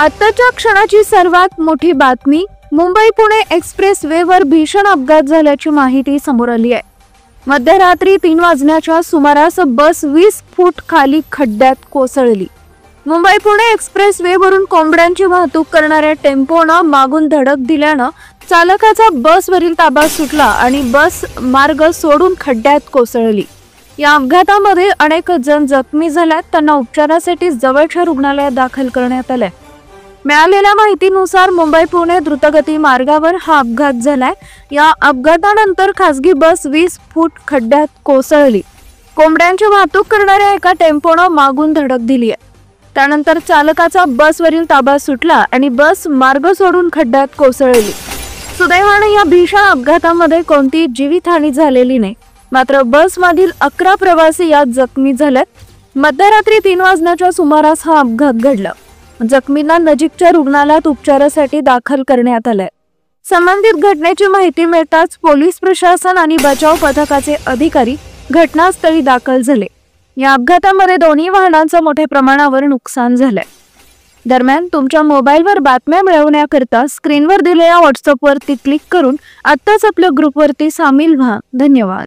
आताच्या क्षणाची सर्वात मोठी बातमी, मुंबई पुणे एक्सप्रेस वेवर भीषण अपघात झाल्याची माहिती समोर आली आहे। मध्यरात्री 3 वाजण्याच्या सुमारास बस 20 फूट खाली खड्ड्यात कोसळली। मुंबई पुणे एक्सप्रेस वे वरून कोंबड्यांची वाहतूक करणाऱ्या टेम्पोनं मागून धडक दिल्यानं चालकाचा बसवरील ताबा सुटला आणि बस मार्ग सोडून खड्ड्यात कोसळली। या अपघातामध्ये अनेक जण जखमी झाल्यात, त्यांना उपचारासाठी जवळच्या रुग्णालयात दाखल करण्यात आले। मिळालेल्या माहितीनुसार मुंबई पुणे द्रुतगती मार्गावर हा अपघात झालाय। या अपघातानंतर खासगी बस 20 फूट खड्ड्यात कोसळली। कोंबड्यांची वाहतूक करणाऱ्या एका टेम्पोनं मागून धडक दिली आहे। त्यानंतर चालकाचा बसवरील ताबा सुटला आणि बस मार्ग सोडून खड्ड्यात कोसळली। सुदैवाने या भीषण अपघातामध्ये कोणतीही जीवितहानी झालेली नाही, मात्र बसमधील 11 प्रवासी यात जखमी झालेत। मध्यरात्री 3 वाजण्याच्या सुमारास हा अपघात घडला। जखमींना नजीकच्या रुग्णालयात उपचारासाठी दाखल करण्यात आले। संबंधित घटनेची माहिती मिळताच पोलीस प्रशासन आणि बचाव पथकाचे अधिकारी घटनास्थळी दाखल झाले। या अपघातामध्ये दोन्ही वाहनांचं मोठ्या प्रमाणावर नुकसान झालंय। दरम्यान तुमच्या मोबाईलवर बातम्या मिळवण्याकरता स्क्रीनवर दिलेल्या व्हॉट्सअपवरती क्लिक करून आत्ताच आपल्या ग्रुपवरती सामील व्हा। धन्यवाद।